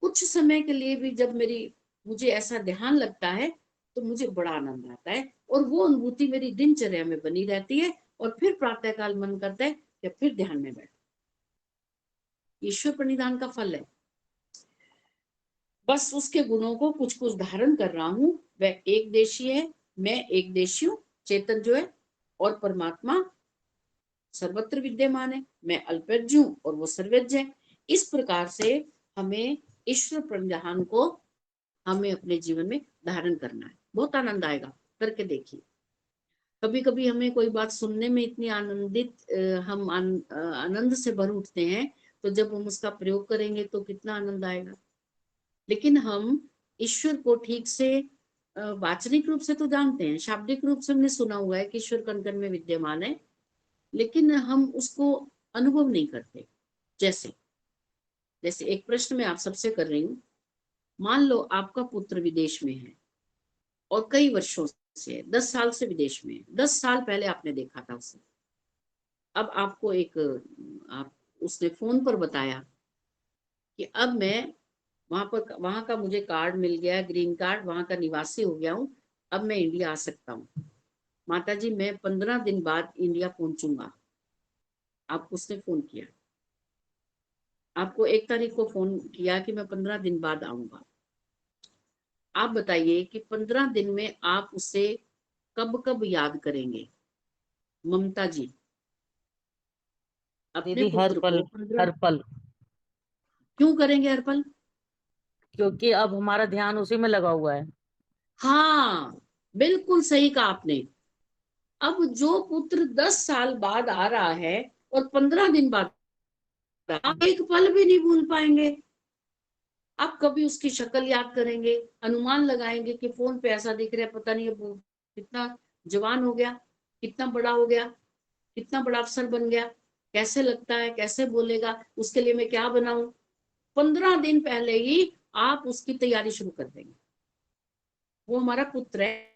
कुछ समय के लिए भी जब मुझे ऐसा ध्यान लगता है तो मुझे बड़ा आनंद आता है, और वो अनुभूति मेरी दिनचर्या में बनी रहती है। और फिर प्रातःकाल मन करता है कि फिर ध्यान में बैठ। ईश्वर प्रणिधान का फल है। बस उसके गुणों को कुछ कुछ धारण कर रहा हूं। वह एक देशी है, मैं एक देशी हूँ। चेतन जो है और परमात्मा सर्वत्र विद्यमान है। मैं अल्पज्ञ हूँ और वो सर्वज्ञ है। इस प्रकार से हमें ईश्वर प्रणिधान को हमें अपने जीवन में धारण करना है। बहुत आनंद आएगा, करके देखिए। कभी कभी हमें कोई बात सुनने में इतनी हम आनंद से भर उठते हैं, तो जब हम उसका प्रयोग करेंगे तो कितना आनंद आएगा। लेकिन हम ईश्वर को ठीक से वाचनिक रूप से तो जानते हैं, शाब्दिक रूप से हमने सुना हुआ है कि ईश्वर कण कण में विद्यमान है, लेकिन हम उसको अनुभव नहीं करते। जैसे जैसे एक प्रश्न मैं आप सबसे कर रही हूँ। मान लो आपका पुत्र विदेश में है और कई वर्षों से, 10 साल से विदेश में है। 10 साल पहले आपने देखा था उसे। अब आपको आप उसने फोन पर बताया कि अब मैं वहां का मुझे कार्ड मिल गया, ग्रीन कार्ड, वहां का निवासी हो गया हूँ। अब मैं इंडिया आ सकता हूँ। माता जी मैं 15 दिन बाद इंडिया पहुंचूंगा। आपको उसने फोन किया, आपको 1 तारीख को फोन किया कि मैं 15 दिन बाद आऊंगा। आप बताइए कि 15 दिन में आप उसे कब कब याद करेंगे? ममता जी अपने दीदी हर पुत्र पल, को 15 हर पल। क्यों करेंगे हर पल? क्योंकि अब हमारा ध्यान उसी में लगा हुआ है। हाँ, बिल्कुल सही कहा आपने। अब जो पुत्र 10 साल बाद आ रहा है और 15 दिन बाद, आप एक पल भी नहीं भूल पाएंगे। आप कभी उसकी शक्ल याद करेंगे, अनुमान लगाएंगे कि फोन पे ऐसा दिख रहा है, पता नहीं वो कितना जवान हो गया, कितना बड़ा हो गया, कितना बड़ा अफसर बन गया। कैसे लगता है, कैसे बोलेगा, उसके लिए मैं क्या बनाऊं, 15 दिन पहले ही आप उसकी तैयारी शुरू कर देंगे। वो हमारा पुत्र है।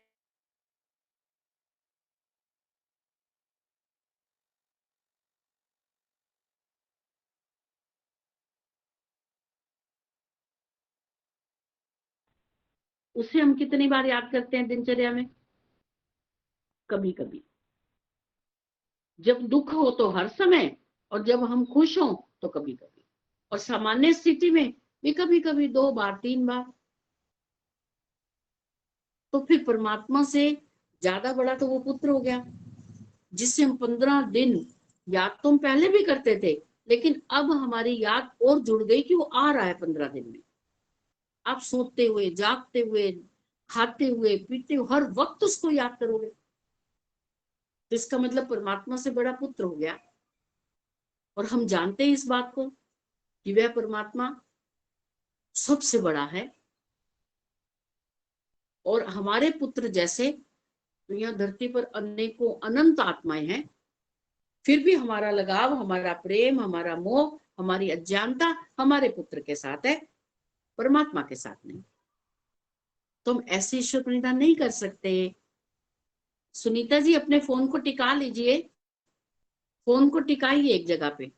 उसे हम कितनी बार याद करते हैं दिनचर्या में? कभी कभी। जब दुख हो तो हर समय, और जब हम खुश हों तो कभी कभी, और सामान्य स्थिति में भी कभी कभी 2 बार 3 बार। तो फिर परमात्मा से ज्यादा बड़ा तो वो पुत्र हो गया, जिससे हम 15 दिन याद तो हम पहले भी करते थे, लेकिन अब हमारी याद और जुड़ गई कि वो आ रहा है 15 दिन में। आप सोते हुए, जागते हुए, खाते हुए, पीते हुए, हर वक्त उसको याद करोगे, तो इसका मतलब परमात्मा से बड़ा पुत्र हो गया। और हम जानते हैं इस बात को कि वह परमात्मा सबसे बड़ा है। और हमारे पुत्र जैसे तो यहाँ धरती पर अनेकों अनंत आत्माएं हैं, फिर भी हमारा लगाव, हमारा प्रेम, हमारा मोह, हमारी अज्ञानता हमारे पुत्र के साथ है, परमात्मा के साथ नहीं। तो हम ऐसे ईश्वर प्रणिधान नहीं कर सकते। सुनीता जी, अपने फोन को टिका लीजिए, फोन को टिकाइए एक जगह पे।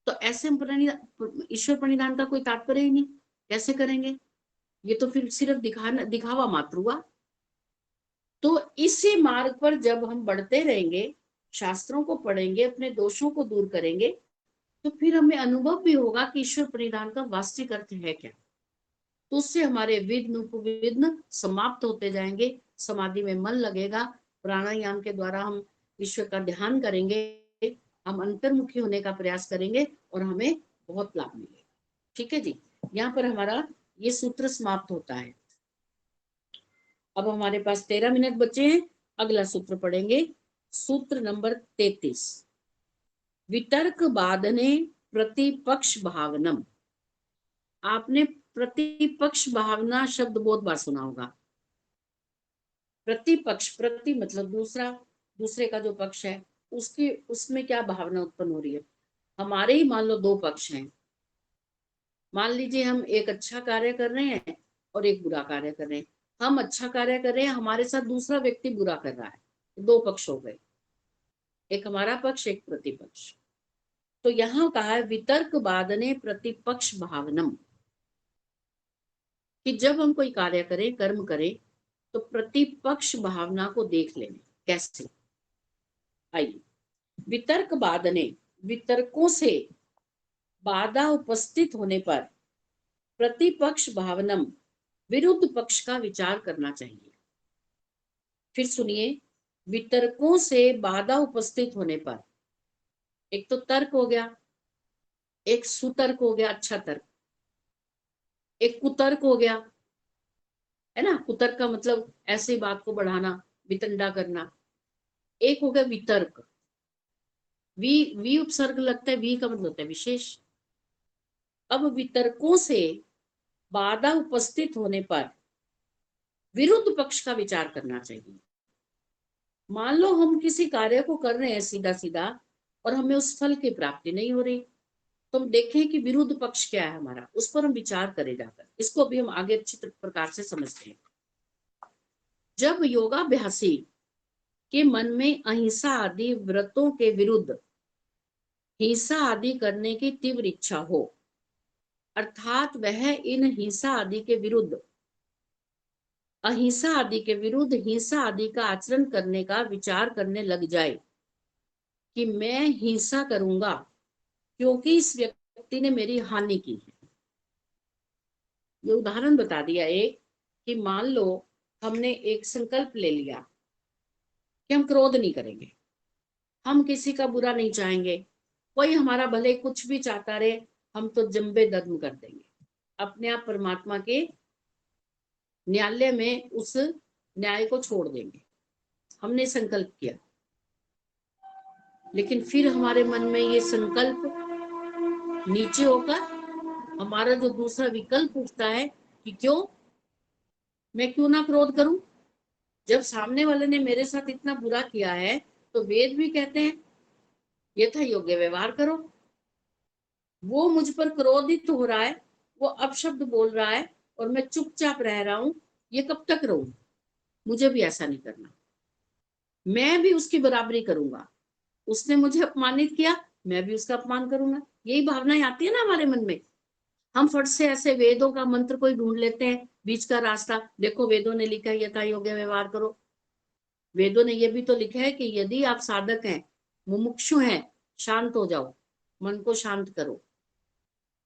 तो ऐसे ईश्वर प्रणिधान का कोई तात्पर्य ही नहीं, कैसे करेंगे? ये तो फिर सिर्फ दिखावा मात्र हुआ। तो इसी मार्ग पर जब हम बढ़ते रहेंगे, शास्त्रों को पढ़ेंगे, अपने दोषों को दूर करेंगे, तो फिर हमें अनुभव भी होगा कि ईश्वर प्रणिधान का वास्तविक अर्थ है क्या। तो उससे हमारे विघ्न उपविघ्न समाप्त होते जाएंगे, समाधि में मन लगेगा, प्राणायाम के द्वारा हम ईश्वर का ध्यान करेंगे, हम अंतर्मुखी होने का प्रयास करेंगे और हमें बहुत लाभ मिलेगा। ठीक है जी, यहाँ पर हमारा ये सूत्र समाप्त होता है। अब हमारे पास 13 मिनट बचे हैं, अगला सूत्र पढ़ेंगे, सूत्र नंबर 33। वितर्क बाधने प्रतिपक्ष भावनम। आपने प्रतिपक्ष भावना शब्द बहुत बार सुना होगा। प्रतिपक्ष, प्रति मतलब दूसरा, दूसरे का जो पक्ष है उसकी, उसमें क्या भावना उत्पन्न हो रही है। हमारे ही मान लो 2 पक्ष हैं। मान लीजिए हम एक अच्छा कार्य कर रहे हैं और एक बुरा कार्य कर रहे हैं। हम अच्छा कार्य कर रहे हैं, हमारे साथ दूसरा व्यक्ति बुरा कर रहा है, 2 पक्ष हो गए, एक हमारा पक्ष, एक प्रतिपक्ष। तो यहाँ कहा है वितर्क बाधने प्रतिपक्ष भावनम, कि जब हम कोई कार्य करें, कर्म करें, तो प्रतिपक्ष भावना को देख लें। कैसे? आइए, वितर्क बाधने, वितर्कों से बाधा उपस्थित होने पर प्रतिपक्ष भावनम, विरुद्ध पक्ष का विचार करना चाहिए। फिर सुनिए, वितर्कों से बाधा उपस्थित होने पर, एक तो तर्क हो गया, एक सुतर्क हो गया, अच्छा तर्क, एक कुतर्क हो गया, है ना। कुतर्क का मतलब ऐसी बात को बढ़ाना, वितंडा करना। एक हो गया वितर्क, वी उपसर्ग लगता है, वी का मतलब होता है विशेष। अब वितर्कों से बाधा उपस्थित होने पर विरुद्ध पक्ष का विचार करना चाहिए। मान लो हम किसी कार्य को कर रहे हैं सीधा सीधा और हमें उस फल की प्राप्ति नहीं हो रही, तो हम देखें कि विरुद्ध पक्ष क्या है हमारा, उस पर हम विचार करें जाकर। इसको भी हम आगे अच्छी प्रकार से समझते हैं। जब योगाभ्यासी के मन में अहिंसा आदि व्रतों के विरुद्ध हिंसा आदि करने की तीव्र इच्छा हो, अर्थात वह इन हिंसा आदि के विरुद्ध, अहिंसा आदि के विरुद्ध हिंसा आदि का आचरण करने का विचार करने लग जाए कि मैं हिंसा करूंगा क्योंकि इस व्यक्ति ने मेरी हानि की है। ये उदाहरण बता दिया एक, कि मान लो हमने एक संकल्प ले लिया कि हम क्रोध नहीं करेंगे, हम किसी का बुरा नहीं चाहेंगे, कोई हमारा भले कुछ भी चाहता रहे, हम तो जंबे दर्द कर देंगे, अपने आप परमात्मा के न्यायालय में उस न्याय को छोड़ देंगे। हमने संकल्प किया, लेकिन फिर हमारे मन में ये संकल्प नीचे होकर हमारा जो दूसरा विकल्प उठता है कि क्यों, मैं क्यों ना क्रोध करूं, जब सामने वाले ने मेरे साथ इतना बुरा किया है। तो वेद भी कहते हैं यथा योग्य व्यवहार करो। वो मुझ पर क्रोधित हो रहा है, वो अपशब्द बोल रहा है और मैं चुपचाप रह रहा हूं, ये कब तक रहूं? मुझे भी ऐसा नहीं करना। मैं भी उसकी बराबरी करूंगा। उसने मुझे अपमानित किया, मैं भी उसका अपमान करूंगा। यही भावनाएं आती है ना हमारे मन में। हम फट से ऐसे वेदों का मंत्र कोई ढूंढ लेते हैं, बीच का रास्ता। देखो वेदों ने लिखा है यथा योग्य व्यवहार करो। वेदों ने यह भी तो लिखा है कि यदि आप साधक हैं, मुमुक्षु हैं, शांत हो जाओ, मन को शांत करो।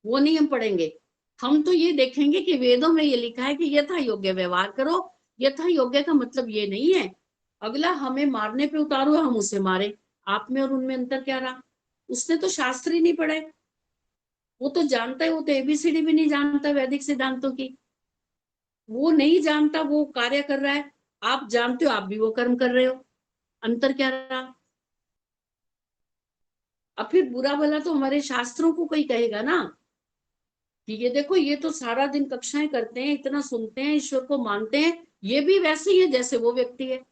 वो नहीं हम पढ़ेंगे। हम तो ये देखेंगे कि वेदों में ये लिखा है कि यथा योग्य व्यवहार करो। यथा योग्य का मतलब ये नहीं है अगला हमें मारने पे उतारो, हम उसे मारे। आप में और उनमें अंतर क्या रहा? उसने तो शास्त्र ही नहीं पढ़े। वो तो जानता है, वो तो एबीसीडी भी नहीं जानता वैदिक सिद्धांतों की। वो नहीं जानता, वो कार्य कर रहा है। आप जानते हो, आप भी वो कर्म कर रहे हो। अंतर क्या रहा? अब फिर बुरा भला तो हमारे शास्त्रों को कोई कहेगा ना कि ये देखो, ये तो सारा दिन कक्षाएं करते हैं, इतना सुनते हैं, ईश्वर को मानते हैं, ये भी वैसे ही है जैसे वो व्यक्ति है।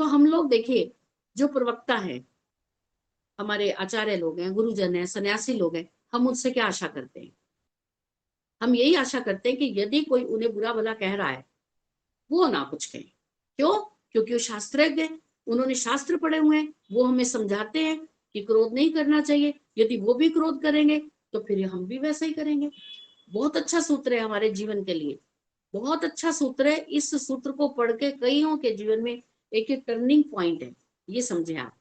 तो हम लोग देखिए, जो प्रवक्ता है, हमारे आचार्य लोग हैं, गुरुजन है, सन्यासी लोग हैं, हम उनसे क्या आशा करते हैं? हम यही आशा करते हैं कि यदि कोई उन्हें बुरा भला कह रहा है, वो ना कुछ कहें। क्यों? क्योंकि वो शास्त्रज्ञ है, उन्होंने शास्त्र पढ़े हुए हैं, वो हमें समझाते हैं कि क्रोध नहीं करना चाहिए। यदि वो भी क्रोध करेंगे तो फिर हम भी वैसा ही करेंगे। बहुत अच्छा सूत्र है हमारे जीवन के लिए, बहुत अच्छा सूत्र है। इस सूत्र को पढ़ के कईयों के जीवन में एक एक टर्निंग पॉइंट है, ये समझे आप।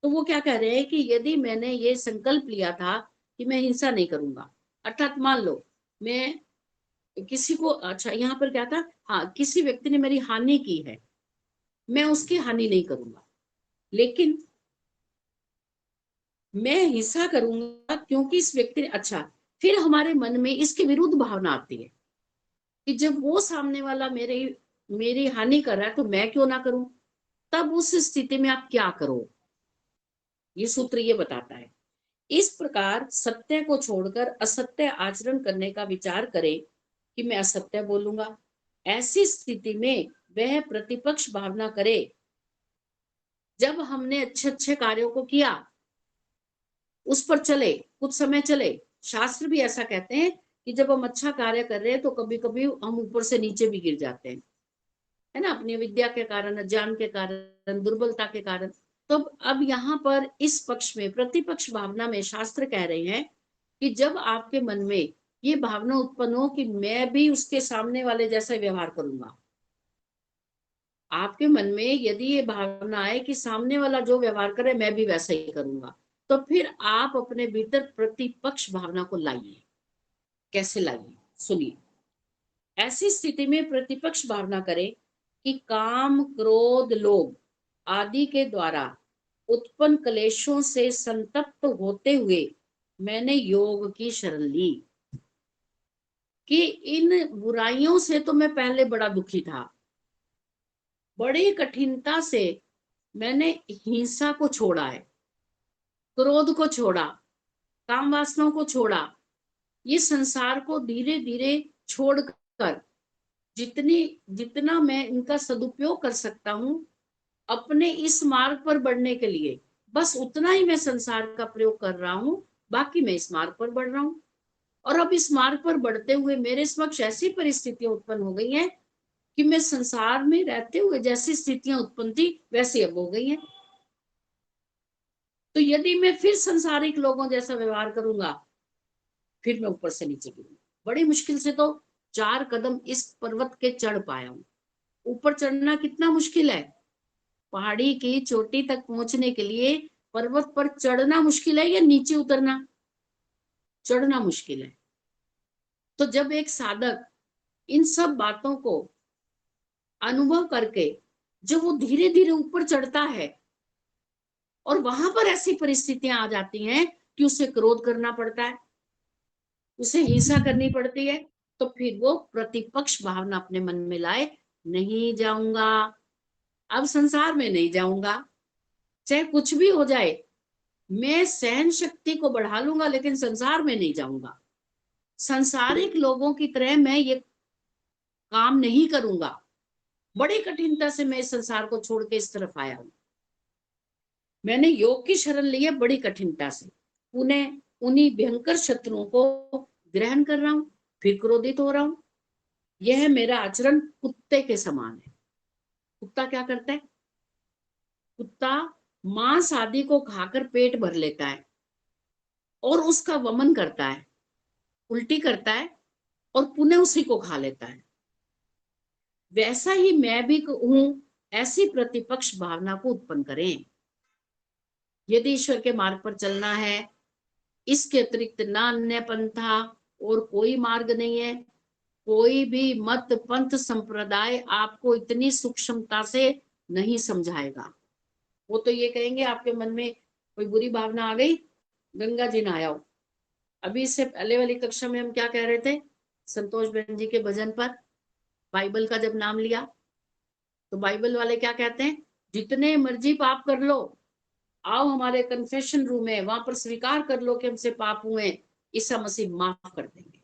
तो वो क्या कह रहे हैं कि यदि मैंने ये संकल्प लिया था कि मैं हिंसा नहीं करूंगा, अर्थात मान लो मैं किसी को, अच्छा यहाँ पर क्या था, हाँ, किसी व्यक्ति ने मेरी हानि की है, मैं उसकी हानि नहीं करूंगा, लेकिन मैं हिंसा करूंगा क्योंकि इस व्यक्ति ने, अच्छा, फिर हमारे मन में इसके विरुद्ध भावना आती है कि जब वो सामने वाला मेरी मेरी हानि कर रहा है तो मैं क्यों ना करूं। तब उस स्थिति में आप क्या करो, ये सूत्र ये बताता है। इस प्रकार सत्य को छोड़कर असत्य आचरण करने का विचार करें कि मैं असत्य बोलूंगा। ऐसी स्थिति में वह प्रतिपक्ष भावना करे। जब हमने अच्छे अच्छे कार्यों को किया, उस पर चले, कुछ समय चले। शास्त्र भी ऐसा कहते हैं कि जब हम अच्छा कार्य कर रहे हैं तो कभी कभी हम ऊपर से नीचे भी गिर जाते हैं, है ना, अपनी विद्या के कारण, अज्ञान के कारण, दुर्बलता के कारण। तो अब यहाँ पर इस पक्ष में, प्रतिपक्ष भावना में, शास्त्र कह रहे हैं कि जब आपके मन में ये भावना उत्पन्न हो कि मैं भी उसके सामने वाले जैसा व्यवहार करूंगा, आपके मन में यदि ये भावना आए कि सामने वाला जो व्यवहार करे मैं भी वैसा ही करूंगा, तो फिर आप अपने भीतर प्रतिपक्ष भावना को लाइए। कैसे लाइए, सुनिए। ऐसी स्थिति में प्रतिपक्ष भावना करें कि काम, क्रोध, लोभ आदि के द्वारा उत्पन्न क्लेशों से संतप्त होते हुए मैंने योग की शरण ली। कि इन बुराइयों से तो मैं पहले बड़ा दुखी था, बड़ी कठिनता से मैंने हिंसा को छोड़ा है, क्रोध को छोड़ा, काम वासनाओं को छोड़ा, ये संसार को धीरे धीरे छोड़कर जितनी जितना मैं इनका सदुपयोग कर सकता हूं अपने इस मार्ग पर बढ़ने के लिए, बस उतना ही मैं संसार का प्रयोग कर रहा हूं। बाकी मैं इस मार्ग पर बढ़ रहा हूं। और अब इस मार्ग पर बढ़ते हुए मेरे समक्ष ऐसी परिस्थितियां उत्पन्न हो गई हैं कि मैं संसार में रहते हुए जैसी स्थितियां उत्पन्न थी वैसी अब हो गई हैं। तो यदि मैं फिर संसारिक लोगों जैसा व्यवहार करूंगा, फिर मैं ऊपर से नीचे गिरूंगा। बड़ी मुश्किल से तो 4 कदम इस पर्वत के चढ़ पाया हूं। ऊपर चढ़ना कितना मुश्किल है। पहाड़ी की चोटी तक पहुंचने के लिए पर्वत पर चढ़ना मुश्किल है या नीचे उतरना? चढ़ना मुश्किल है। तो जब एक साधक इन सब बातों को अनुभव करके जब वो धीरे धीरे ऊपर चढ़ता है और वहां पर ऐसी परिस्थितियां आ जाती हैं कि उसे क्रोध करना पड़ता है, उसे हिंसा करनी पड़ती है, तो फिर वो प्रतिपक्ष भावना अपने मन में लाए, नहीं जाऊंगा, अब संसार में नहीं जाऊंगा, चाहे कुछ भी हो जाए, मैं सहन शक्ति को बढ़ा लूंगा लेकिन संसार में नहीं जाऊंगा। संसारिक लोगों की तरह मैं ये काम नहीं करूंगा। बड़ी कठिनता से मैं इस संसार को छोड़ के इस तरफ आया हूं। मैंने योग की शरण ली है बड़ी कठिनता से, उन्हीं भयंकर शत्रुओं को ग्रहण कर रहा हूं, फिर क्रोधित हो रहा हूं। यह मेरा आचरण कुत्ते के समान है। कुत्ता क्या करता है? कुत्ता मांस आदि को खाकर पेट भर लेता है और उसका वमन करता है, उल्टी करता है और पुनः उसी को खा लेता है। वैसा ही मैं भी हूं, ऐसी प्रतिपक्ष भावना को उत्पन्न करें। यदि ईश्वर के मार्ग पर चलना है, इसके अतिरिक्त ना अन्य पंथा और कोई मार्ग नहीं है। कोई भी मत पंथ संप्रदाय आपको इतनी सूक्ष्मता से नहीं समझाएगा। वो तो ये कहेंगे आपके मन में कोई बुरी भावना आ गई, गंगा जी नहाओ। अभी इससे पहले वाली कक्षा में हम क्या कह रहे थे? संतोष बहन जी के भजन पर बाइबल का जब नाम लिया तो बाइबल वाले क्या कहते हैं? जितने मर्जी पाप कर लो, आओ हमारे कन्फेशन रूम है, वहां पर स्वीकार कर लो कि हमसे पाप हुए, ईसा मसीह माफ कर देंगे।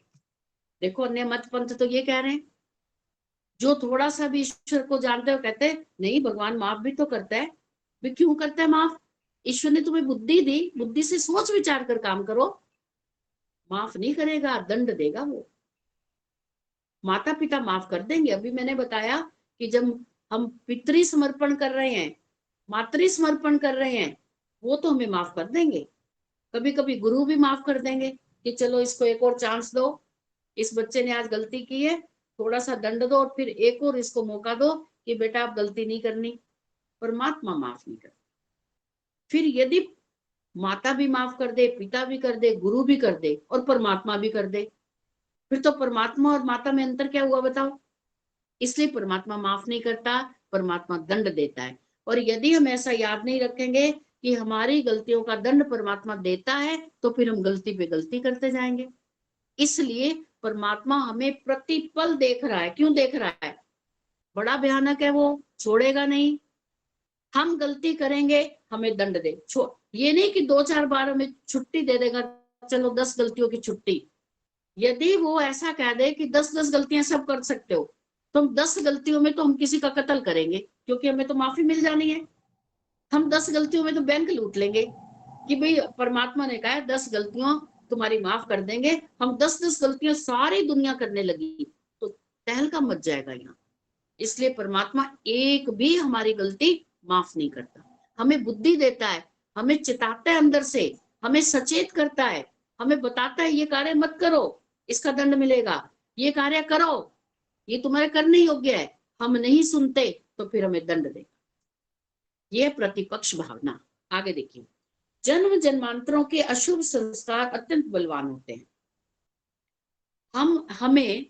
देखो अन्य मत पंथ तो ये कह रहे हैं, जो थोड़ा सा भी ईश्वर को जानते हो कहते हैं नहीं भगवान माफ भी तो करता है। भी क्यों करता है माफ? ईश्वर ने तुम्हें बुद्धि दी, बुद्धि से सोच विचार कर काम करो। माफ नहीं करेगा, दंड देगा वो। माता पिता माफ कर देंगे। अभी मैंने बताया कि जब हम पितृ समर्पण कर रहे हैं, मातृ समर्पण कर रहे हैं, वो तो हमें माफ कर देंगे। कभी कभी गुरु भी माफ कर देंगे कि चलो इसको एक और चांस दो, इस बच्चे ने आज गलती की है, थोड़ा सा दंड दो और फिर एक और इसको मौका दो कि बेटा आप गलती नहीं करनी। परमात्मा माफ नहीं करता। फिर यदि माता भी माफ कर दे, पिता भी कर दे, गुरु भी कर दे और परमात्मा भी कर दे, फिर तो परमात्मा और माता में अंतर क्या हुआ बताओ? इसलिए परमात्मा माफ नहीं करता, परमात्मा दंड देता है। और यदि हम ऐसा याद नहीं रखेंगे कि हमारी गलतियों का दंड परमात्मा देता है, तो फिर हम गलती पे गलती करते जाएंगे। इसलिए परमात्मा हमें प्रतिपल देख रहा है। क्यों देख रहा है? बड़ा भयानक है, वो छोड़ेगा नहीं। हम गलती करेंगे, हमें दंड दे, छोड़। ये नहीं कि 2-4 बार हमें छुट्टी दे देगा, चलो 10 गलतियों की छुट्टी। यदि वो ऐसा कह दे कि 10-10 गलतियां सब कर सकते हो, तो हम 10 गलतियों में तो हम किसी का कत्ल करेंगे, क्योंकि हमें तो माफी मिल जानी है। हम 10 गलतियों में तो बैंक लूट लेंगे कि भाई परमात्मा ने कहा है 10 गलतियों तुम्हारी माफ कर देंगे। हम 10-10 गलतियां सारी दुनिया करने लगी तो तहलका मच जाएगा यहाँ। इसलिए परमात्मा एक भी हमारी गलती माफ नहीं करता। हमें बुद्धि देता है, हमें चिताता है अंदर से, हमें सचेत करता है, हमें बताता है ये कार्य मत करो, इसका दंड मिलेगा, ये कार्य करो, ये तुम्हारे करने योग्य है। हम नहीं सुनते तो फिर हमें दंड देगा। यह प्रतिपक्ष भावना। आगे देखिए, जन्म जन्मांतरों के अशुभ संस्कार अत्यंत बलवान होते हैं। हमें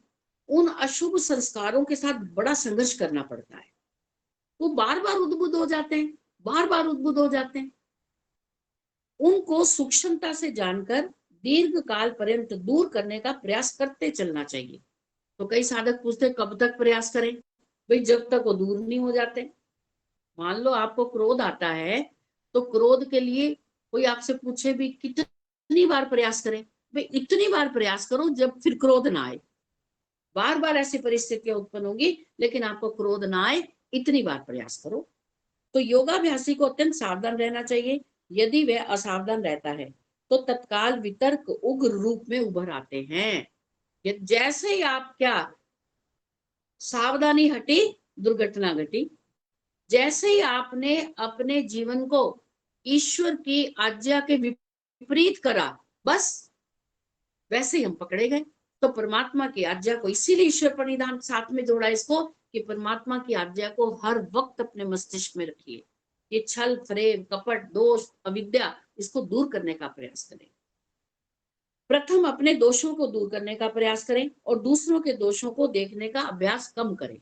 उन अशुभ संस्कारों के साथ बड़ा संघर्ष करना पड़ता है। वो बार बार उद्बुद्ध हो जाते हैं, बार बार उद्बुद्ध हो जाते हैं। उनको सूक्ष्मता से जानकर दीर्घ काल पर्यंत दूर करने का प्रयास करते चलना चाहिए। तो कई साधक पूछते कब तक प्रयास करें? भाई जब तक वो दूर नहीं हो जाते। मान लो आपको क्रोध आता है, तो क्रोध के लिए कोई आपसे पूछे भी कितनी बार प्रयास करें? भाई इतनी बार प्रयास करो जब फिर क्रोध ना आए। बार बार ऐसी परिस्थितियां उत्पन्न होगी, लेकिन आपको क्रोध ना आए, इतनी बार प्रयास करो। तो योगाभ्यासी को अत्यंत सावधान रहना चाहिए। यदि वह असावधान रहता है तो तत्काल वितर्क उग्र रूप में उभर आते हैं। जैसे ही आप क्या सावधानी हटी, दुर्घटना घटी। जैसे ही आपने अपने जीवन को ईश्वर की आज्ञा के विपरीत करा, बस वैसे ही हम पकड़े गए। तो परमात्मा की आज्ञा को, इसीलिए ईश्वर परिधान साथ में जोड़ा इसको, कि परमात्मा की आज्ञा को हर वक्त अपने मस्तिष्क में रखिए। ये छल, फरेब, कपट, दोष, अविद्या, इसको दूर करने का प्रयास करें। प्रथम अपने दोषों को दूर करने का प्रयास करें और दूसरों के दोषों को देखने का अभ्यास कम करें।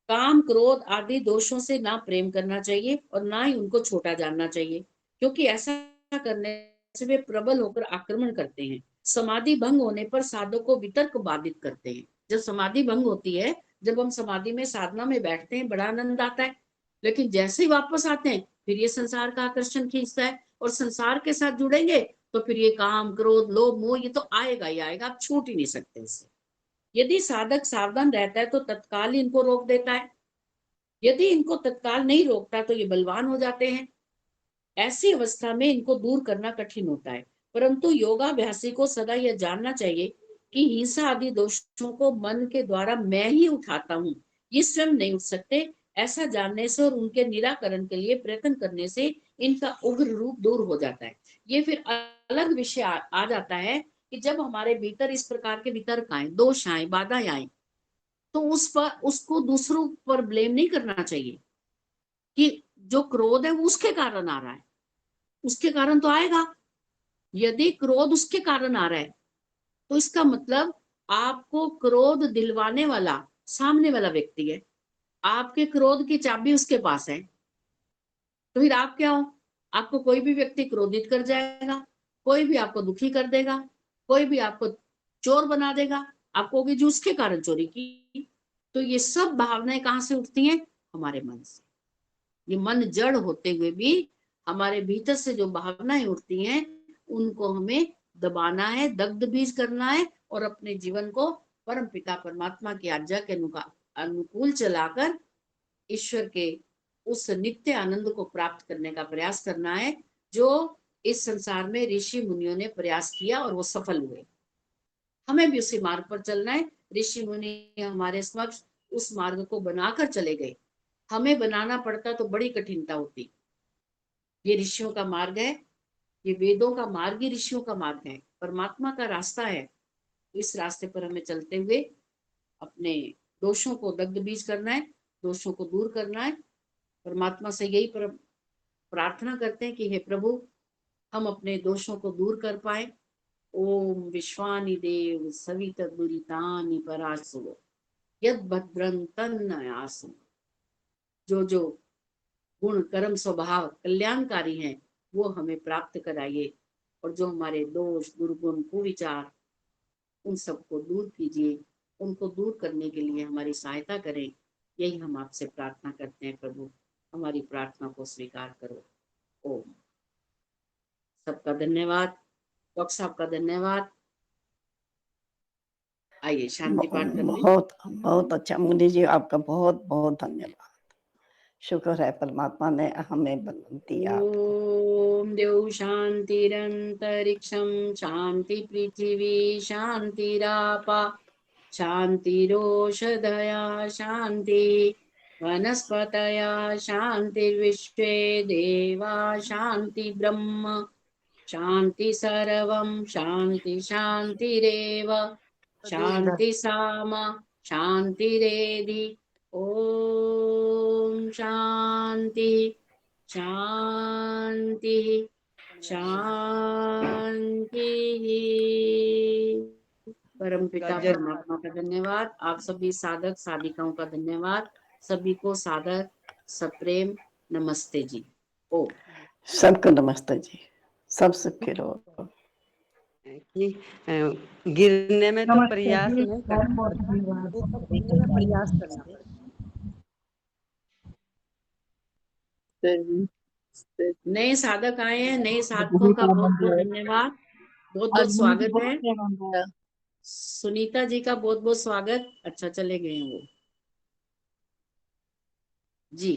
काम, क्रोध आदि दोषों से ना प्रेम करना चाहिए और ना ही उनको छोटा जानना चाहिए, क्योंकि ऐसा करने से वे प्रबल होकर आक्रमण करते हैं। समाधि भंग होने पर साधक को वितर्क बाधित करते हैं। जब समाधि भंग होती है, जब हम समाधि में साधना में बैठते हैं, बड़ा आनंद आता है, लेकिन जैसे ही वापस आते हैं फिर ये संसार का आकर्षण खींचता है और संसार के साथ जुड़ेंगे तो फिर ये काम, क्रोध, लोभ, मोह, ये तो आएगा ही आएगा, आप छूट ही नहीं सकते इससे। यदि साधक सावधान रहता है तो तत्काल ही इनको रोक देता है। यदि इनको तत्काल नहीं रोकता तो ये बलवान हो जाते हैं। ऐसी अवस्था में इनको दूर करना कठिन होता है, परंतु योगाभ्यासी को सदा यह जानना चाहिए कि हिंसा आदि दोषों को मन के द्वारा मैं ही उठाता हूँ, ये स्वयं नहीं उठ सकते। ऐसा जानने से और उनके निराकरण के लिए प्रयत्न करने से इनका उग्र रूप दूर हो जाता है। ये फिर अलग विषय आ जाता है कि जब हमारे भीतर इस प्रकार के वितर्क आए, दोष आए, बाधाएं आए, तो उस पर उसको दूसरों पर ब्लेम नहीं करना चाहिए कि जो क्रोध है वो उसके कारण आ रहा है। उसके कारण तो आएगा। यदि क्रोध उसके कारण आ रहा है तो इसका मतलब आपको क्रोध दिलवाने वाला सामने वाला व्यक्ति है, आपके क्रोध की चाबी उसके पास है। तो फिर आप क्या हो? आपको कोई भी व्यक्ति क्रोधित कर जाएगा, कोई भी आपको दुखी कर देगा, कोई भी आपको चोर बना देगा, आपको होगी जो उसके कारण चोरी की। तो ये सब भावनाएं कहाँ से उठती हैं? हमारे मन से। ये मन जड़ होते हुए भी हमारे भीतर से जो भावनाएं उठती हैं उनको हमें दबाना है, दग्ध बीज करना है और अपने जीवन को परम पिता परमात्मा की आज्ञा के अनुकूल चलाकर ईश्वर के उस नित्य आनंद को प्राप्त करने का प्रयास करना है, जो इस संसार में ऋषि मुनियों ने प्रयास किया और वो सफल हुए। हमें भी उसी मार्ग पर चलना है। ऋषि मुनि हमारे समक्ष उस मार्ग को बनाकर चले गए, हमें बनाना पड़ता तो बड़ी कठिनता होती। ये ऋषियों का मार्ग है, ये वेदों का मार्ग ही ऋषियों का मार्ग है, परमात्मा का रास्ता है। इस रास्ते पर हमें चलते हुए अपने दोषों को दग्ध बीज करना है, दोषों को दूर करना है। परमात्मा से यही प्रार्थना करते हैं कि हे प्रभु, हम अपने दोषों को दूर कर पाए। ओम विश्वानि देव सवितर्दुरितानि परासुरो यद भद्रं तन्नयासु। जो गुण कर्म स्वभाव कल्याणकारी हैं वो हमें प्राप्त कराइए, और जो हमारे दोष दुर्गुण कुविचार उन सबको दूर कीजिए, उनको दूर करने के लिए हमारी सहायता करें। यही हम आपसे प्रार्थना करते हैं प्रभु, हमारी प्रार्थना को स्वीकार करो। ओम। सबका धन्यवाद। डॉक्टर साहब का धन्यवाद। आइए शांति पाठ कर लें। बहुत बहुत अच्छा मुनि जी, आपका बहुत बहुत धन्यवाद। शुक्र है परमात्मा ने हमें दिया आपको। ओम देव शांतिरंतरिक्षम शांति पृथ्वी शांतिरापा शांतिरोषधया शांति वनस्पतया शांतिर्विश्वे देवा शांति ब्रह्म शांति सर्वं शांति शांतिरेव शांति सामा शांतिरेधि। ओम शांति शांति शांति। परम पिता परमात्मा का धन्यवाद। आप सभी साधक साधिकाओं का धन्यवाद। सभी को सादर सप्रेम नमस्ते जी। ओम। सबको नमस्ते जी। सब सुखी रहो। गिरने में तो प्रयास नहीं करना, गिरने में प्रयास करना पड़ता। नए साधक आए हैं, नए साधकों का बहुत बहुत धन्यवाद, बहुत बहुत स्वागत है। सुनीता जी का बहुत बहुत स्वागत। अच्छा चले गए हैं वो जी।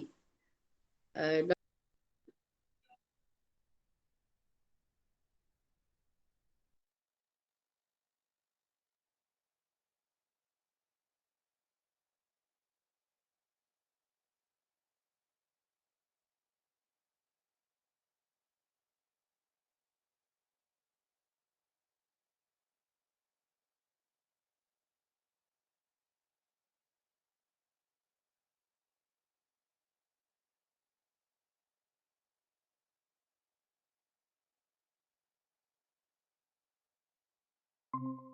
Thank you.